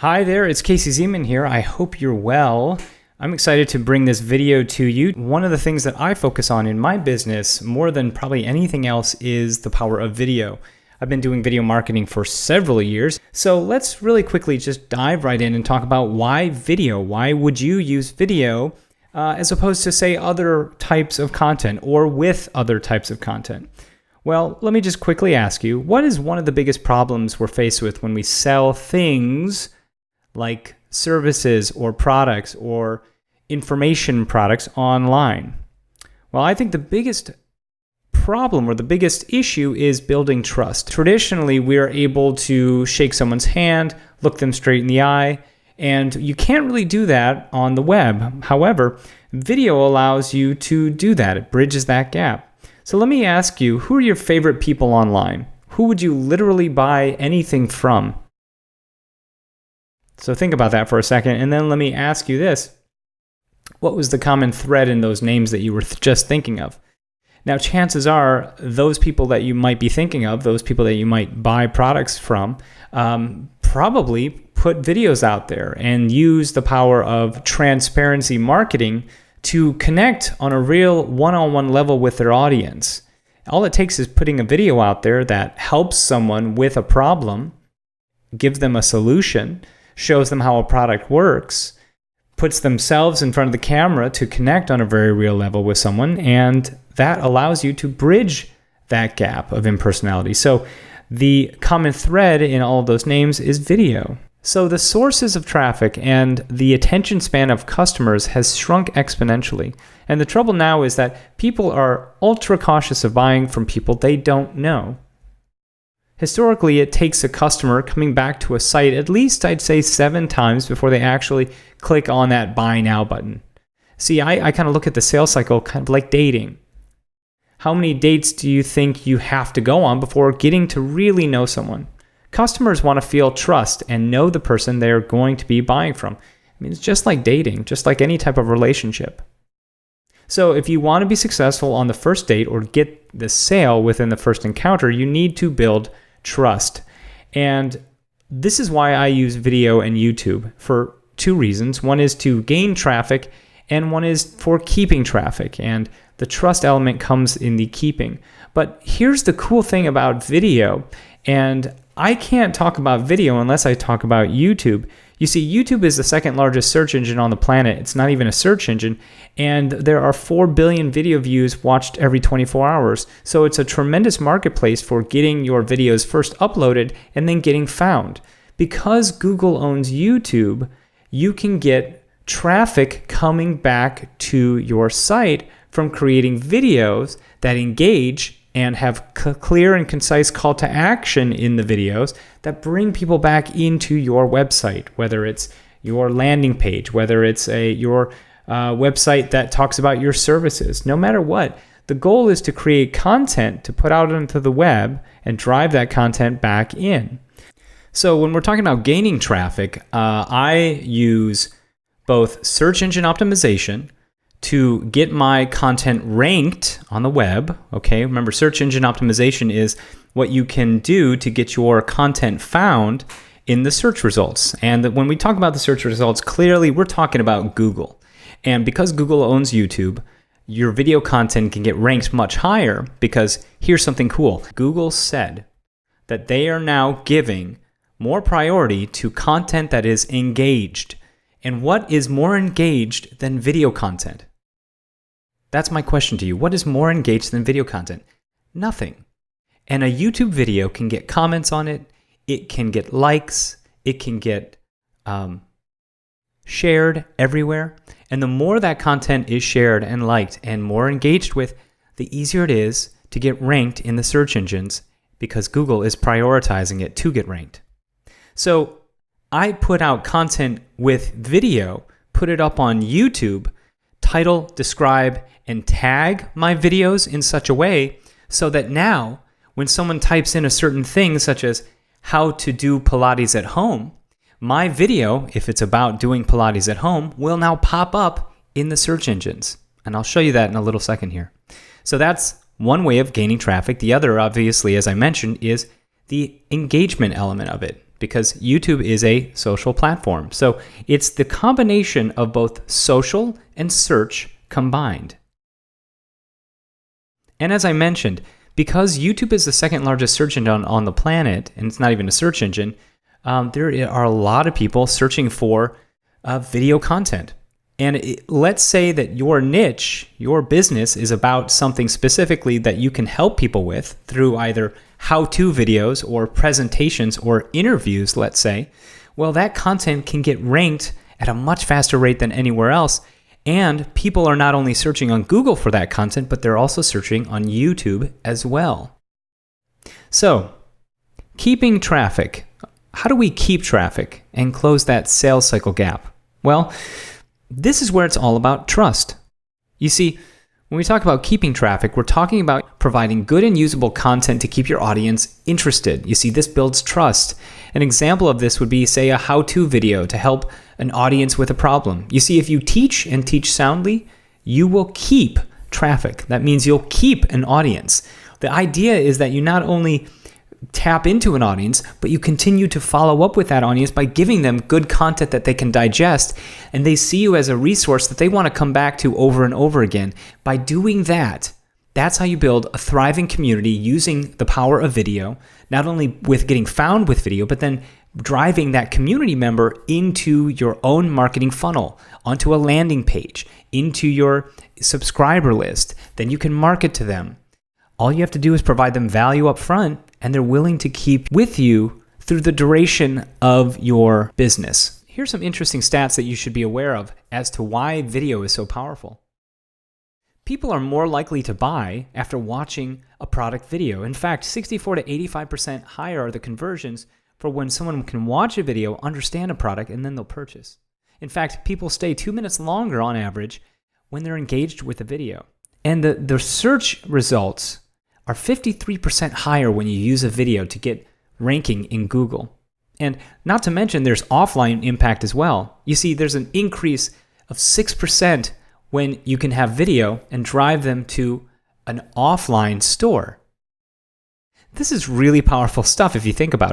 Hi there, it's Casey Zeman here. I hope you're well. I'm excited to bring this video to you. One of the things that I focus on in my business more than probably anything else is the power of video. I've been doing video marketing for several years. So let's really quickly just dive right in and talk about why video. Why would you use video as opposed to, say, other types of content or with other types of content? Well, let me just quickly ask you, what is one of the biggest problems we're faced with when we sell things like services or products or information products online? Well, I think the biggest problem or the biggest issue is building trust. Traditionally, we are able to shake someone's hand, look them straight in the eye, and you can't really do that on the web. However, video allows you to do that. It bridges that gap. So let me ask you, who are your favorite people online? Who would you literally buy anything from? So think about that for a second, and then let me ask you this. What was the common thread in those names that you were just thinking of? Now, chances are those people that you might be thinking of, those people that you might buy products from, probably put videos out there and use the power of transparency marketing to connect on a real one-on-one level with their audience. All it takes is putting a video out there that helps someone with a problem, gives them a solution, shows them how a product works, puts themselves in front of the camera to connect on a very real level with someone, and that allows you to bridge that gap of impersonality. So the common thread in all of those names is video. So the sources of traffic and the attention span of customers has shrunk exponentially. And the trouble now is that people are ultra cautious of buying from people they don't know. Historically, it takes a customer coming back to a site at least, I'd say, 7 times before they actually click on that buy now button. See, I kind of look at the sales cycle kind of like dating. How many dates do you think you have to go on before getting to really know someone? Customers want to feel trust and know the person they're going to be buying from. I mean, it's just like dating, just like any type of relationship. So if you want to be successful on the first date or get the sale within the first encounter, you need to build trust. And this is why I use video and YouTube for 2 reasons. One is to gain traffic, and one is for keeping traffic. And the trust element comes in the keeping. But here's the cool thing about video, and I can't talk about video unless I talk about YouTube. You see, YouTube is the second largest search engine on the planet. It's not even a search engine. And there are 4 billion video views watched every 24 hours. So it's a tremendous marketplace for getting your videos first uploaded and then getting found. Because Google owns YouTube, you can get traffic coming back to your site from creating videos that engage and have clear and concise call to action in the videos that bring people back into your website, whether it's your landing page, whether it's your website that talks about your services. No matter what, the goal is to create content to put out onto the web and drive that content back in. So when we're talking about gaining traffic, I use both search engine optimization to get my content ranked on the web. Okay, remember, search engine optimization is what you can do to get your content found in the search results. And when we talk about the search results, clearly we're talking about Google. And because Google owns YouTube, your video content can get ranked much higher because here's something cool. Google said that they are now giving more priority to content that is engaged. And what is more engaged than video content? That's my question to you. What is more engaged than video content? Nothing. And a YouTube video can get comments on it. It can get likes. It can get shared everywhere. And the more that content is shared and liked and more engaged with, the easier it is to get ranked in the search engines because Google is prioritizing it to get ranked. So I put out content with video, put it up on YouTube, title, describe, and tag my videos in such a way so that now when someone types in a certain thing such as how to do Pilates at home, my video, if it's about doing Pilates at home, will now pop up in the search engines. And I'll show you that in a little second here. So that's one way of gaining traffic. The other, obviously, as I mentioned, is the engagement element of it. because YouTube is a social platform. So it's the combination of both social and search combined. And as I mentioned, because YouTube is the second largest search engine on the planet, and it's not even a search engine, there are a lot of people searching for video content. And let's say that your niche, your business is about something specifically that you can help people with through either how-to videos or presentations or interviews, let's say. Well, that content can get ranked at a much faster rate than anywhere else. And people are not only searching on Google for that content, but they're also searching on YouTube as well. So, keeping traffic. How do we keep traffic and close that sales cycle gap? Well, this is where it's all about trust. You see, when we talk about keeping traffic, we're talking about providing good and usable content to keep your audience interested. You see, this builds trust. An example of this would be, say, a how-to video to help an audience with a problem. You see, if you teach and teach soundly, you will keep traffic. That means you'll keep an audience. The idea is that you not only tap into an audience, but you continue to follow up with that audience by giving them good content that they can digest, and they see you as a resource that they want to come back to over and over again. By doing that, that's how you build a thriving community using the power of video, not only with getting found with video, but then driving that community member into your own marketing funnel, onto a landing page, into your subscriber list. Then you can market to them. All you have to do is provide them value up front, and they're willing to keep with you through the duration of your business. Here's some interesting stats that you should be aware of as to why video is so powerful. People are more likely to buy after watching a product video. In fact, 64 to 85% higher are the conversions for when someone can watch a video, understand a product, and then they'll purchase. In fact, people stay 2 minutes longer on average when they're engaged with a video. And the search results are 53% higher when you use a video to get ranking in Google. And not to mention there's offline impact as well. You see, there's an increase of 6% when you can have video and drive them to an offline store. This is really powerful stuff if you think about it.